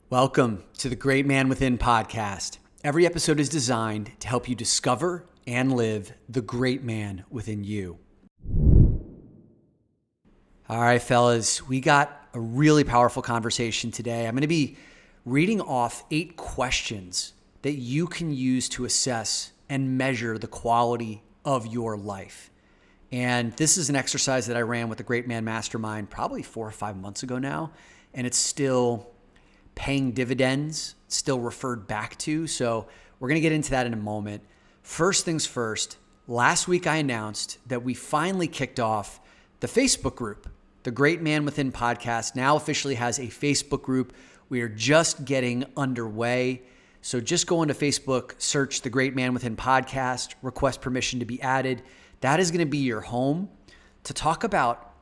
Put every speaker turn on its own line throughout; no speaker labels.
Welcome to the Great Man Within podcast. Every episode is designed to help you discover and live the great man within you. All right, fellas, we got a really powerful conversation today. I'm going to be reading off 8 questions that you can use to assess and measure the quality of your life. And this is an exercise that I ran with the Great Man Mastermind probably 4 or 5 months ago now, and it's still paying dividends, still referred back to. So we're going to get into that in a moment. First things first, last week I announced that we finally kicked off the Facebook group. The Great Man Within podcast now officially has a Facebook group. We are just getting underway. So just go into Facebook, search the Great Man Within podcast, request permission to be added. That is going to be your home to talk about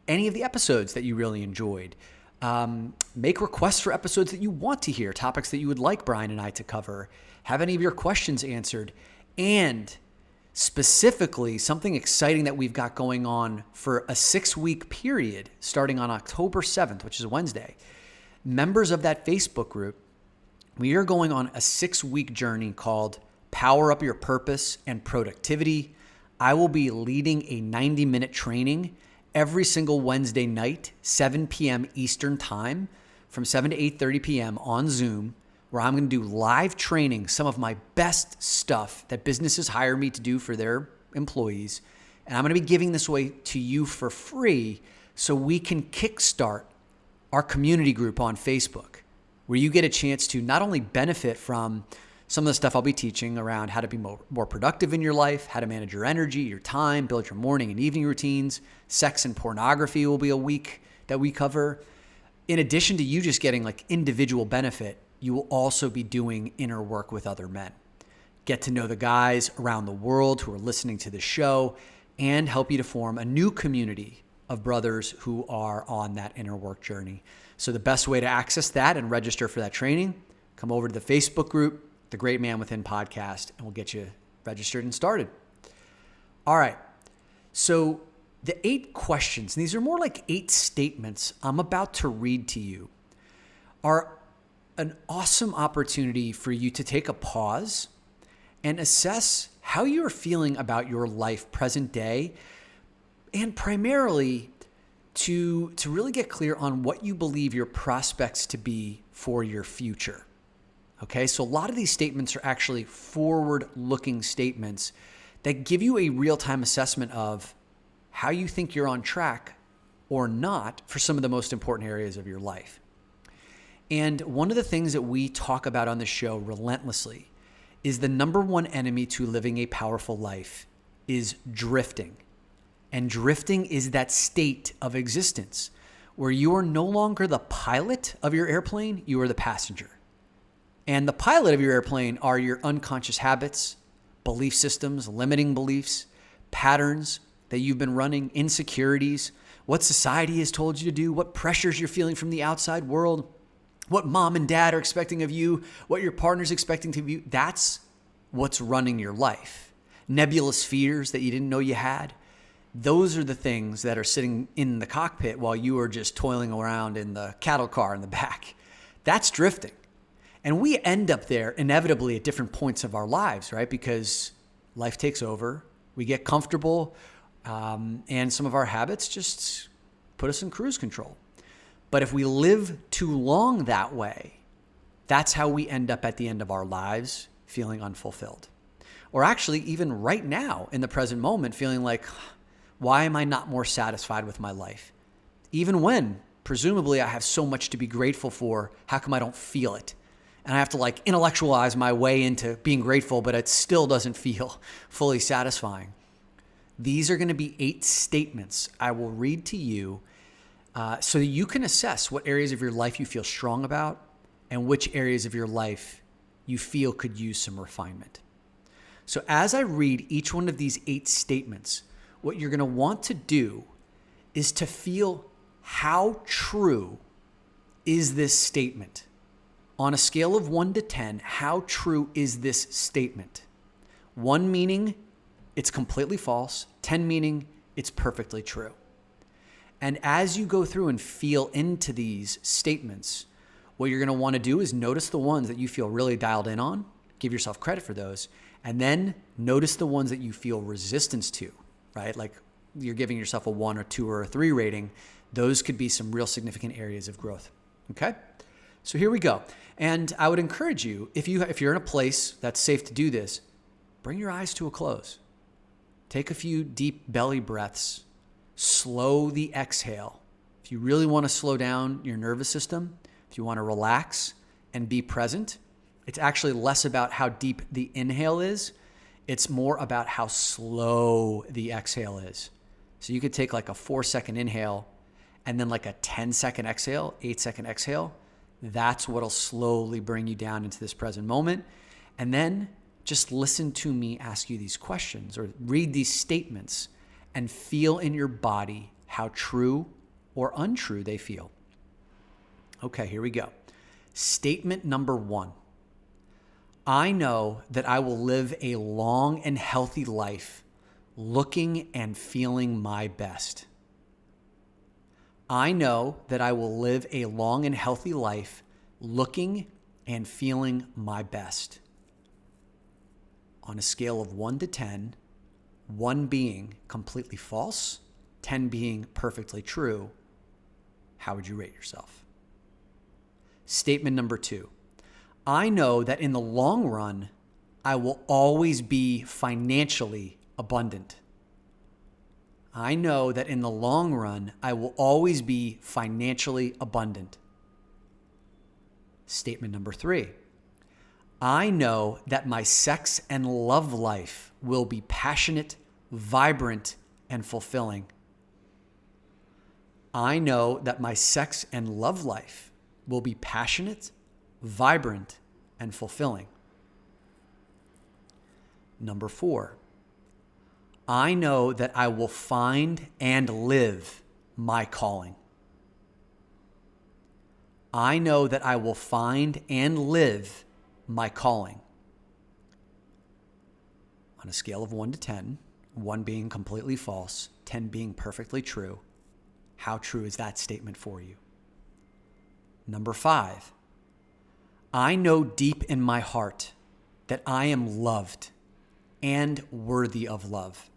any of the episodes that you really enjoyed. Make requests for episodes that you want to hear, topics that you would like Brian and I to cover, have any of your questions answered, and specifically something exciting that we've got going on for a 6-week period starting on October 7th, which is Wednesday. Members of that Facebook group, we are going on a 6-week journey called Power Up Your Purpose and Productivity. I will be leading a 90-minute training every single Wednesday night, 7 p.m. Eastern time, from 7 to 8:30 p.m. on Zoom, where I'm going to do live training, some of my best stuff that businesses hire me to do for their employees. And I'm going to be giving this away to you for free so we can kickstart our community group on Facebook, where you get a chance to not only benefit from some of the stuff I'll be teaching around how to be more productive in your life, how to manage your energy, your time, build your morning and evening routines. Sex and pornography will be a week that we cover. In addition to you just getting like individual benefit, you will also be doing inner work with other men. Get to know the guys around the world who are listening to the show and help you to form a new community of brothers who are on that inner work journey. So the best way to access that and register for that training, come over to the Facebook group, The Great Man Within podcast, and we'll get you registered and started. All right. So the 8 questions, and these are more like 8 statements I'm about to read to you, are an awesome opportunity for you to take a pause and assess how you're feeling about your life present day, and primarily to really get clear on what you believe your prospects to be for your future. Okay, so a lot of these statements are actually forward-looking statements that give you a real-time assessment of how you think you're on track or not for some of the most important areas of your life. And one of the things that we talk about on the show relentlessly is the number one enemy to living a powerful life is drifting. And drifting is that state of existence where you are no longer the pilot of your airplane, you are the passenger. And the pilot of your airplane are your unconscious habits, belief systems, limiting beliefs, patterns that you've been running, insecurities, what society has told you to do, what pressures you're feeling from the outside world, what mom and dad are expecting of you, what your partner's expecting of you. That's what's running your life. Nebulous fears that you didn't know you had. Those are the things that are sitting in the cockpit while you are just toiling around in the cattle car in the back. That's drifting. And we end up there inevitably at different points of our lives, right? Because life takes over, we get comfortable, and some of our habits just put us in cruise control. But if we live too long that way, that's how we end up at the end of our lives feeling unfulfilled. Or actually, even right now in the present moment, feeling like, why am I not more satisfied with my life? Even when, presumably, I have so much to be grateful for, how come I don't feel it? And I have to like intellectualize my way into being grateful, but it still doesn't feel fully satisfying. These are going to be 8 statements I will read to you so that you can assess what areas of your life you feel strong about and which areas of your life you feel could use some refinement. So as I read each one of these 8 statements, what you're going to want to do is to feel how true is this statement. On a scale of 1 to 10, how true is this statement? 1 meaning it's completely false, 10 meaning it's perfectly true. And as you go through and feel into these statements, what you're going to want to do is notice the ones that you feel really dialed in on, give yourself credit for those, and then notice the ones that you feel resistance to, right? Like you're giving yourself a 1 or 2 or a 3 rating. Those could be some real significant areas of growth. Okay? So here we go. And I would encourage you, if you're in a place that's safe to do this, bring your eyes to a close. Take a few deep belly breaths. Slow the exhale. If you really want to slow down your nervous system, if you want to relax and be present, it's actually less about how deep the inhale is. It's more about how slow the exhale is. So you could take like a 4-second inhale and then like a 10-second exhale, 8-second exhale. That's what'll slowly bring you down into this present moment. And then just listen to me ask you these questions or read these statements and feel in your body how true or untrue they feel. Okay, here we go. Statement number 1. I know that I will live a long and healthy life looking and feeling my best. I know that I will live a long and healthy life looking and feeling my best. On a scale of 1 to 10, 1 being completely false, 10 being perfectly true, how would you rate yourself? Statement number 2. I know that in the long run, I will always be financially abundant. I know that in the long run, I will always be financially abundant. Statement number 3. I know that my sex and love life will be passionate, vibrant, and fulfilling. I know that my sex and love life will be passionate, vibrant, and fulfilling. Number 4. I know that I will find and live my calling. I know that I will find and live my calling. On a scale of 1 to 10, 1 being completely false, 10 being perfectly true, how true is that statement for you? Number 5, I know deep in my heart that I am loved and worthy of love.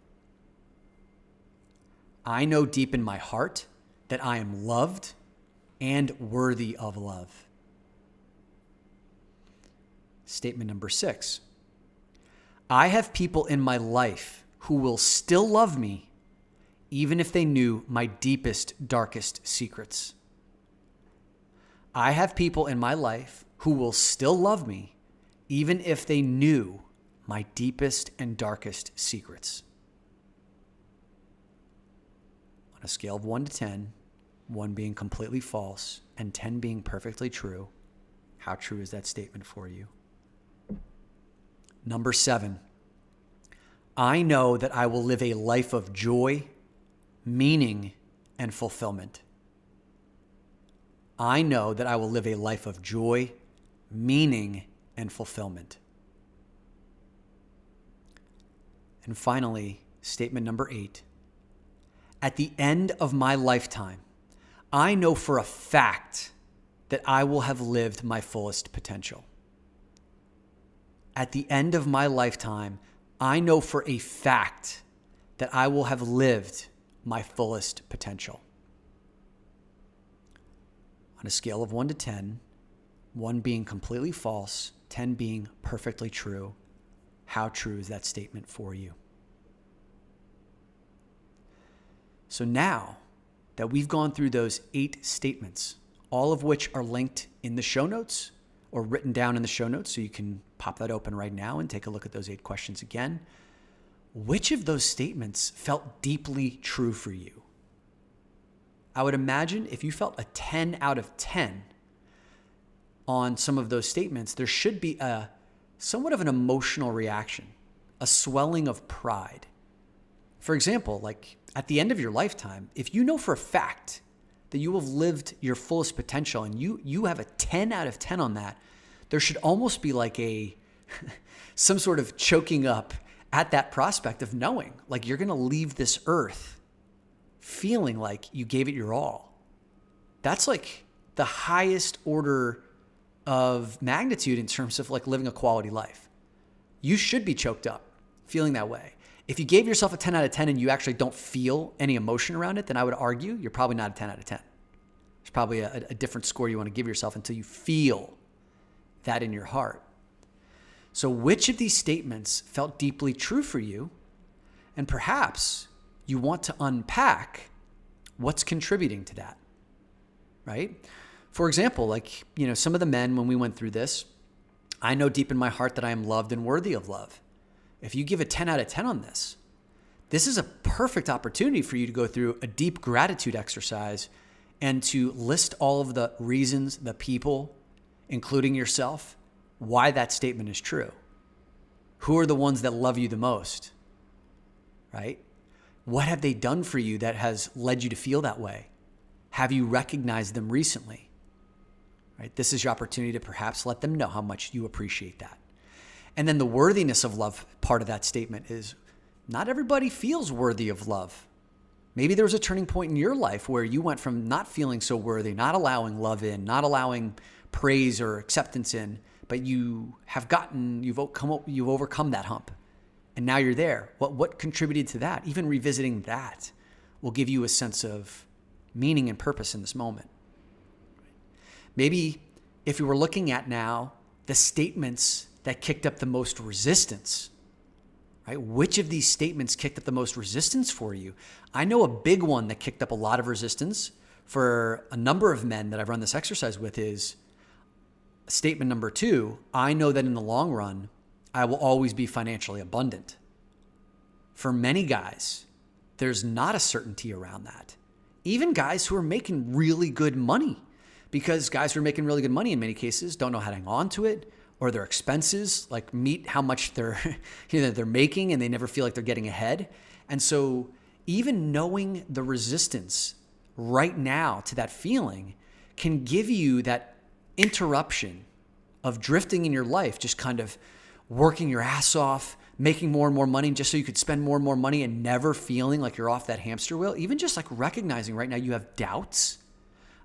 I know deep in my heart that I am loved and worthy of love. Statement number 6. I have people in my life who will still love me even if they knew my deepest, darkest secrets. I have people in my life who will still love me even if they knew my deepest and darkest secrets. On a scale of 1 to 10, 1 being completely false and 10 being perfectly true, how true is that statement for you? Number 7, I know that I will live a life of joy, meaning, and fulfillment. I know that I will live a life of joy, meaning, and fulfillment. And finally, statement number 8, at the end of my lifetime, I know for a fact that I will have lived my fullest potential. At the end of my lifetime, I know for a fact that I will have lived my fullest potential. On a scale of 1 to 10, 1 being completely false, 10 being perfectly true, how true is that statement for you? So now that we've gone through those 8 statements, all of which are linked in the show notes or written down in the show notes, so you can pop that open right now and take a look at those 8 questions again. Which of those statements felt deeply true for you? I would imagine if you felt a 10 out of 10 on some of those statements, there should be a somewhat of an emotional reaction, a swelling of pride. For example, like at the end of your lifetime, if you know for a fact that you have lived your fullest potential and you have a 10 out of 10 on that, there should almost be like some sort of choking up at that prospect of knowing like you're going to leave this earth feeling like you gave it your all. That's like the highest order of magnitude in terms of like living a quality life. You should be choked up feeling that way. If you gave yourself a 10 out of 10 and you actually don't feel any emotion around it, then I would argue you're probably not a 10 out of 10. There's probably a different score you want to give yourself until you feel that in your heart. So which of these statements felt deeply true for you? And perhaps you want to unpack what's contributing to that, right? For example, like, some of the men, when we went through this, I know deep in my heart that I am loved and worthy of love. If you give a 10 out of 10 on this is a perfect opportunity for you to go through a deep gratitude exercise and to list all of the reasons, the people, including yourself, why that statement is true. Who are the ones that love you the most, right? What have they done for you that has led you to feel that way? Have you recognized them recently? Right? This is your opportunity to perhaps let them know how much you appreciate that. And then the worthiness of love part of that statement is not everybody feels worthy of love. Maybe there was a turning point in your life where you went from not feeling so worthy, not allowing love in, not allowing praise or acceptance in, but you've overcome that hump. And now you're there. What contributed to that? Even revisiting that will give you a sense of meaning and purpose in this moment. Maybe if you were looking at now the statements that kicked up the most resistance, right? Which of these statements kicked up the most resistance for you? I know a big one that kicked up a lot of resistance for a number of men that I've run this exercise with is statement number 2. I know that in the long run, I will always be financially abundant. For many guys, there's not a certainty around that. Even guys who are making really good money, because guys who are making really good money in many cases don't know how to hang on to it, or their expenses like meet how much they're making and they never feel like they're getting ahead. And so even knowing the resistance right now to that feeling can give you that interruption of drifting in your life, just kind of working your ass off, making more and more money just so you could spend more and more money and never feeling like you're off that hamster wheel. Even just like recognizing right now you have doubts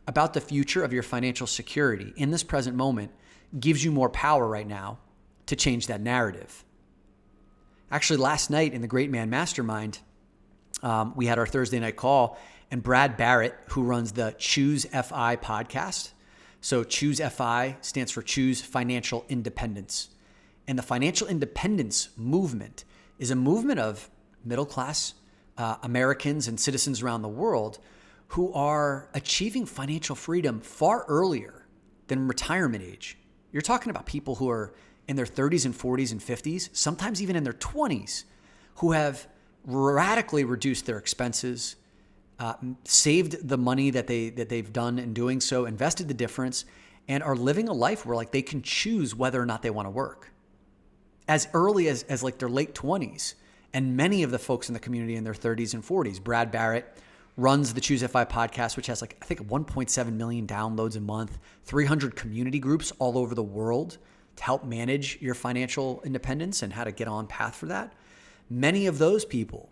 about the future of your financial security in this present moment gives you more power right now to change that narrative. Actually, last night in the Great Man Mastermind, we had our Thursday night call, and Brad Barrett, who runs the Choose FI podcast. So Choose FI stands for Choose Financial Independence. And the financial independence movement is a movement of middle-class Americans and citizens around the world who are achieving financial freedom far earlier than retirement age. You're talking about people who are in their 30s and 40s and 50s, sometimes even in their 20s, who have radically reduced their expenses, saved the money that they've done in doing so, invested the difference, and are living a life where like they can choose whether or not they want to work as early as like their late 20s. And many of the folks in the community in their 30s and 40s. Brad Barrett runs the Choose FI podcast, which has like, I think 1.7 million downloads a month, 300 community groups all over the world to help manage your financial independence and how to get on path for that. Many of those people,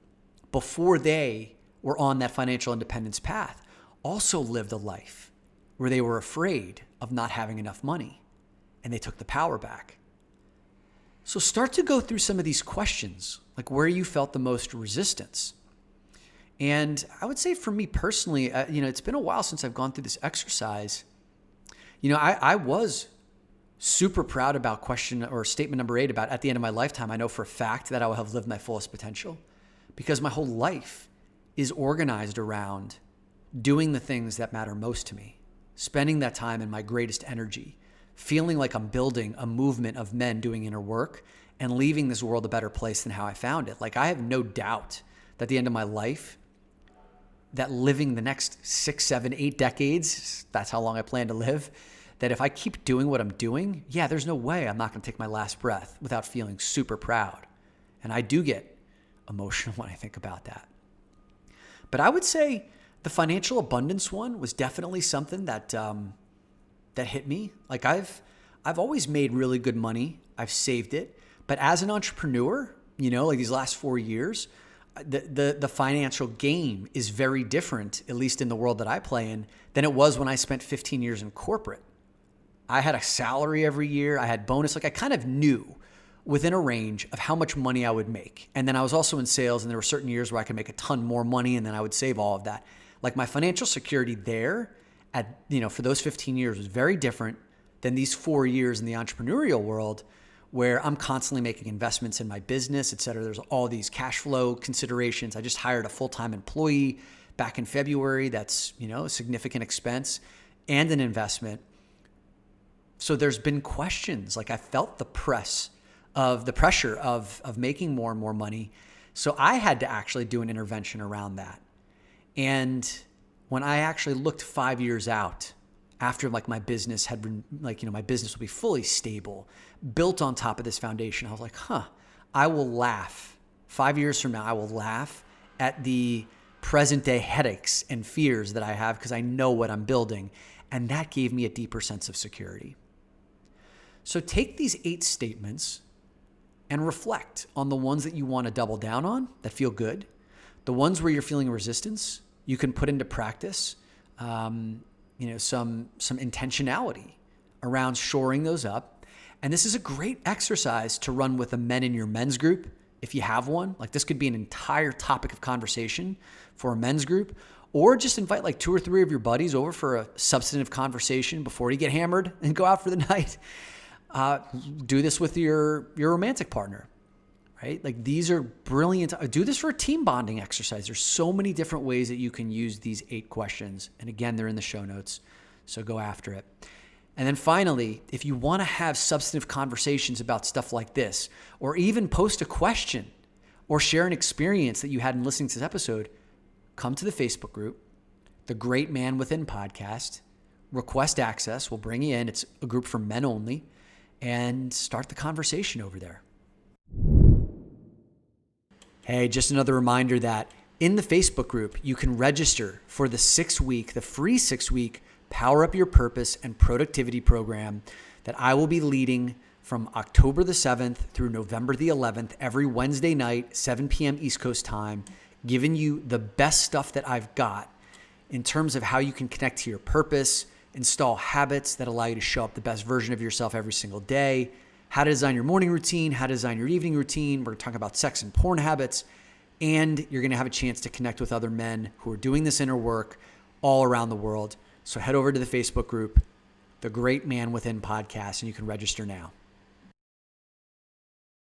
before they were on that financial independence path, also lived a life where they were afraid of not having enough money and they took the power back. So start to go through some of these questions, like where you felt the most resistance. And I would say for me personally, it's been a while since I've gone through this exercise. I was super proud about question or statement number 8 about at the end of my lifetime, I know for a fact that I will have lived my fullest potential because my whole life is organized around doing the things that matter most to me, spending that time in my greatest energy, feeling like I'm building a movement of men doing inner work and leaving this world a better place than how I found it. Like I have no doubt that at the end of my life, that living the next 6, 7, 8 decades, that's how long I plan to live, that if I keep doing what I'm doing, there's no way I'm not going to take my last breath without feeling super proud. And I do get emotional when I think about that. But I would say the financial abundance one was definitely something that hit me. Like I've always made really good money. I've saved it. But as an entrepreneur, like these last 4 years, the financial game is very different, at least in the world that I play in, than it was when I spent 15 years in corporate. I had a salary every year. I had bonus. Like I kind of knew within a range of how much money I would make. And then I was also in sales, and there were certain years where I could make a ton more money, and then I would save all of that. Like my financial security there at, for those 15 years was very different than these 4 years in the entrepreneurial world where I'm constantly making investments in my business, et cetera. There's all these cash flow considerations. I just hired a full-time employee back in February. That's, a significant expense and an investment. So there's been questions. Like I felt the pressure of making more and more money. So I had to actually do an intervention around that. And when I actually looked 5 years out, after like my business had been my business will be fully stable, built on top of this foundation, I was like, I will laugh. 5 years from now, I will laugh at the present day headaches and fears that I have because I know what I'm building. And that gave me a deeper sense of security. So take these 8 statements and reflect on the ones that you want to double down on that feel good. The ones where you're feeling resistance, you can put into practice, some intentionality around shoring those up. And this is a great exercise to run with the men in your men's group. If you have one, like this could be an entire topic of conversation for a men's group, or just invite like 2 or 3 of your buddies over for a substantive conversation before you get hammered and go out for the night. Do this with your romantic partner, right? Like these are brilliant. Do this for a team bonding exercise. There's so many different ways that you can use these 8 questions. And again, they're in the show notes, so go after it. And then finally, if you want to have substantive conversations about stuff like this, or even post a question or share an experience that you had in listening to this episode, come to the Facebook group, The Great Man Within Podcast, request access. We'll bring you in. It's a group for men only, and start the conversation over there. Hey, just another reminder that in the Facebook group, you can register for the free 6-week Power Up Your Purpose and Productivity program that I will be leading from October the 7th through November the 11th, every Wednesday night, 7 p.m. East Coast time, giving you the best stuff that I've got in terms of how you can connect to your purpose, install habits that allow you to show up the best version of yourself every single day, how to design your morning routine, how to design your evening routine. We're talking about sex and porn habits, and you're going to have a chance to connect with other men who are doing this inner work all around the world. So head over to the Facebook group, The Great Man Within Podcast, and you can register now.